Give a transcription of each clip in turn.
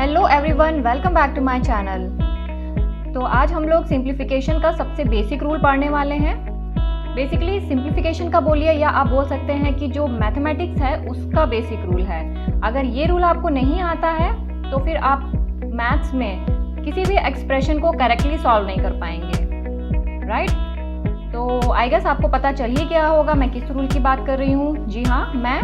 Hello everyone, welcome back to my channel. तो आज हम लोग सिंप्लीफिकेशन का सबसे बेसिक रूल पढ़ने वाले हैं। बेसिकली सिंप्लीफिकेशन का बोलिए या आप बोल सकते हैं कि जो मैथमेटिक्स है उसका बेसिक रूल है। अगर ये रूल आपको नहीं आता है तो फिर आप मैथ्स में किसी भी एक्सप्रेशन को करेक्टली सॉल्व नहीं कर पाएंगे, राइट? तो आई गेस आपको पता चल ही गया होगा मैं किस रूल की बात कर रही हूँ। जी हाँ, मैं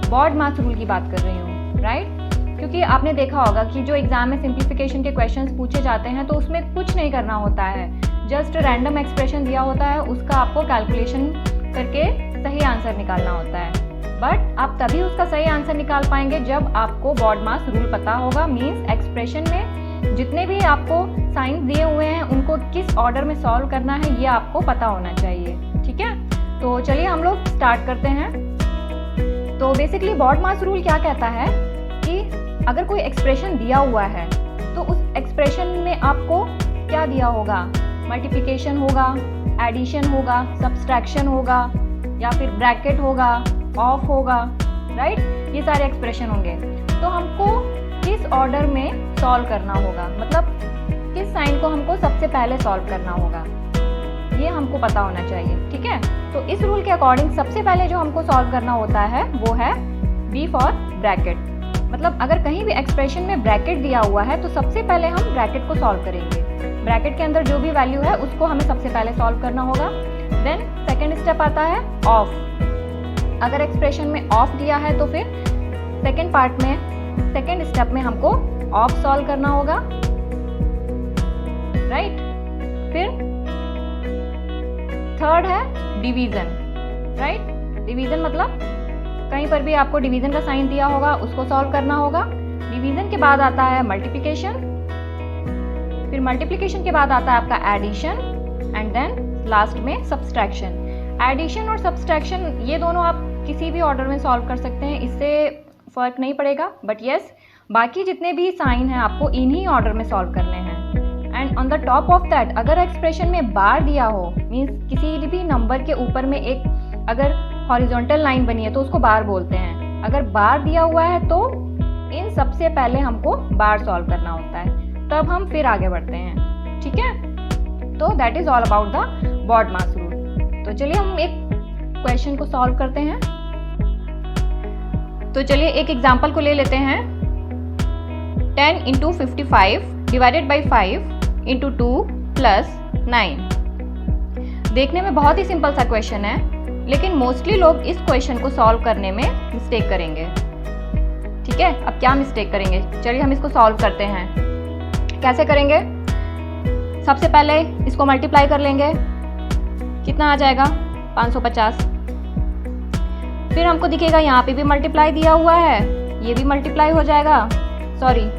BODMAS रूल की बात कर रही हूँ, राइट? क्योंकि आपने देखा होगा कि जो एग्जाम में सिंप्लीफिकेशन के क्वेश्चंस पूछे जाते हैं तो उसमें कुछ नहीं करना होता है, जस्ट रैंडम एक्सप्रेशन दिया होता है, उसका आपको कैलकुलेशन करके सही आंसर निकालना होता है। बट आप तभी उसका सही आंसर निकाल पाएंगे जब आपको BODMAS रूल पता होगा। मीन्स एक्सप्रेशन में जितने भी आपको साइंस दिए हुए हैं उनको किस ऑर्डर में सॉल्व करना है ये आपको पता होना चाहिए, ठीक है? तो चलिए हम लोग स्टार्ट करते हैं। तो बेसिकली BODMAS रूल क्या कहता है कि अगर कोई एक्सप्रेशन दिया हुआ है तो उस एक्सप्रेशन में आपको क्या दिया होगा? मल्टीप्लिकेशन होगा, एडिशन होगा, सब्सट्रैक्शन होगा, या फिर ब्रैकेट होगा, ऑफ होगा, राइट? ये सारे एक्सप्रेशन होंगे। तो हमको किस ऑर्डर में सॉल्व करना होगा, मतलब किस साइन को हमको सबसे पहले सॉल्व करना होगा, ये हमको पता होना चाहिए, ठीक है? तो इस रूल के अकॉर्डिंग सबसे पहले जो हमको सॉल्व करना होता है वो है B फॉर ब्रैकेट। मतलब अगर कहीं भी एक्सप्रेशन में ब्रैकेट दिया हुआ है तो सबसे पहले हम ब्रैकेट को सॉल्व करेंगे। ब्रैकेट के अंदर जो भी वैल्यू है उसको हमें सबसे पहले सॉल्व करना होगा। देन सेकेंड स्टेप आता है ऑफ। अगर एक्सप्रेशन में ऑफ दिया है तो फिर सेकेंड पार्ट में सेकेंड स्टेप में हमको ऑफ सॉल्व करना होगा, राइट? फिर थर्ड है डिवीजन, राइट? डिवीजन मतलब कहीं पर भी आपको डिवीजन का साइन दिया होगा उसको सॉल्व करना होगा। डिवीजन के बाद आता है मल्टीप्लिकेशन, फिर मल्टीप्लिकेशन के बाद आता है आपका एडिशन एंड देन लास्ट में सब्सट्रैक्शन। एडिशन और सब्सट्रैक्शन ये दोनों आप किसी भी ऑर्डर में सॉल्व कर सकते हैं, इससे फर्क नहीं पड़ेगा। बट यस, बाकी जितने भी साइन हैं आपको इन्हीं ऑर्डर में सॉल्व करने हैं। And on the top of that अगर एक्सप्रेशन में बार दिया हो, मीन्स किसी भी नंबर के ऊपर में एक अगर हॉरिजॉन्टल लाइन बनी है तो उसको बार बोलते हैं। अगर बार दिया हुआ है तो इन सबसे पहले हमको बार सॉल्व करना होता है, तब हम फिर आगे बढ़ते हैं, ठीक है? तो that is all about the BODMAS rule. तो चलिए हम एक क्वेश्चन को सॉल्व करते हैं। तो चलिए एक एग्जांपल को ले लेते हैं। 10 × 55 डिवाइडेड बाई 5 × 2 + 9। देखने में बहुत ही सिंपल सा क्वेश्चन है, लेकिन मोस्टली लोग इस क्वेश्चन को सॉल्व करने में मिस्टेक करेंगे, ठीक है? अब क्या मिस्टेक करेंगे, चलिए हम इसको सॉल्व करते हैं। कैसे करेंगे? सबसे पहले इसको मल्टीप्लाई कर लेंगे, कितना आ जाएगा? 550। फिर हमको दिखेगा यहाँ पे भी मल्टीप्लाई दिया हुआ है, ये भी मल्टीप्लाई हो जाएगा, सॉरी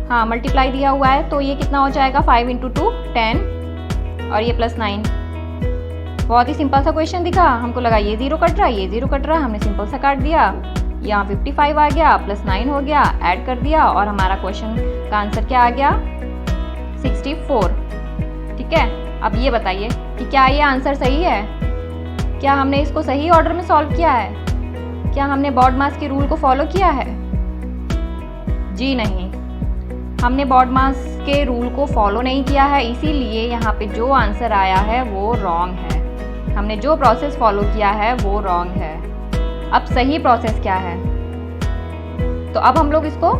हाँ मल्टीप्लाई दिया हुआ है, तो ये कितना हो जाएगा? 5 × 2 10 और ये +9। बहुत ही सिंपल सा क्वेश्चन दिखा, हमको लगा ये जीरो कट रहा है, ये जीरो कट रहा है, हमने सिंपल सा काट दिया। यहाँ 55 आ गया, +9 हो गया, ऐड कर दिया और हमारा क्वेश्चन का आंसर क्या आ गया? 64, ठीक है? अब ये बताइए कि क्या ये आंसर सही है? क्या हमने इसको सही ऑर्डर में सॉल्व किया है? क्या हमने BODMAS के रूल को फॉलो किया है? जी नहीं, हमने BODMAS के रूल को फॉलो नहीं किया है, इसीलिए यहाँ पे जो आंसर आया है वो रॉन्ग है। हमने जो प्रोसेस फॉलो किया है वो रॉन्ग है। अब सही प्रोसेस क्या है? तो अब हम लोग इसको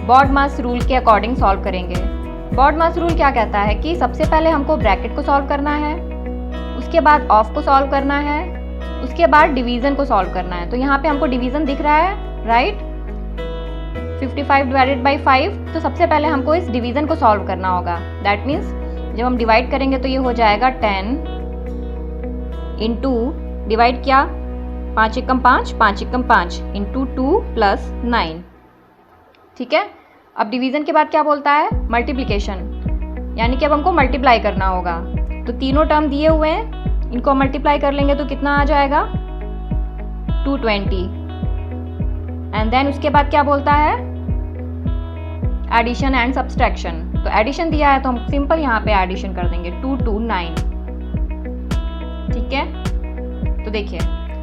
BODMAS रूल के अकॉर्डिंग सॉल्व करेंगे। BODMAS रूल क्या कहता है कि सबसे पहले हमको ब्रैकेट को सॉल्व करना है, उसके बाद ऑफ को सॉल्व करना है, उसके बाद डिवीजन को सॉल्व करना है। तो यहाँ पे हमको डिवीजन दिख रहा है, राइट? 55 डिवाइडेड बाई 5, तो सबसे पहले हमको इस डिवीजन को सॉल्व करना होगा। दैट मीन्स जब हम डिवाइड करेंगे तो ये हो जाएगा 10 इंटू डिवाइड किया 5 × 5 5 × 5 इंटू 2 + 9, ठीक है? अब डिवीजन के बाद क्या बोलता है? मल्टीप्लिकेशन, यानी कि अब हमको मल्टीप्लाई करना होगा। तो तीनों टर्म दिए हुए हैं, इनको मल्टीप्लाई कर लेंगे तो कितना आ जाएगा? 220। एंड देन उसके बाद क्या बोलता है? Addition and subtraction. तो एडिशन दिया है तो हम सिंपल यहाँ पे एडिशन कर देंगे, 2 2 9, ठीक है? तो देखिए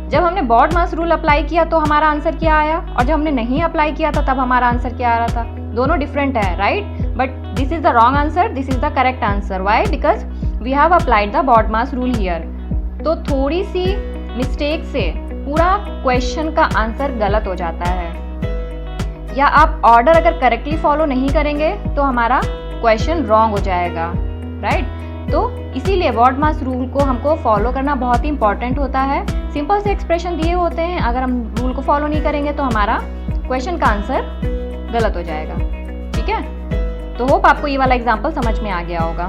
जब हमने BODMAS रूल अप्लाई किया तो हमारा आंसर क्या आया, और जब हमने नहीं अप्लाई किया था तब हमारा आंसर क्या आ रहा था, दोनों डिफरेंट है, right? But this is the wrong answer, this is the correct answer. Why? Because we have applied the BODMAS rule here. तो थोड़ी सी मिस्टेक से पूरा क्वेश्चन का आंसर गलत हो जाता है, या आप ऑर्डर अगर करेक्टली फॉलो नहीं करेंगे तो हमारा क्वेश्चन रॉन्ग हो जाएगा, राइट? तो इसीलिए बॉडमास रूल को हमको फॉलो करना बहुत ही इंपॉर्टेंट होता है. सिंपल से एक्सप्रेशन दिए होते हैं, अगर हम रूल को फॉलो नहीं करेंगे तो हमारा क्वेश्चन का आंसर गलत हो जाएगा. ठीक है? तो होप आपको ये वाला एग्जाम्पल समझ में आ गया होगा.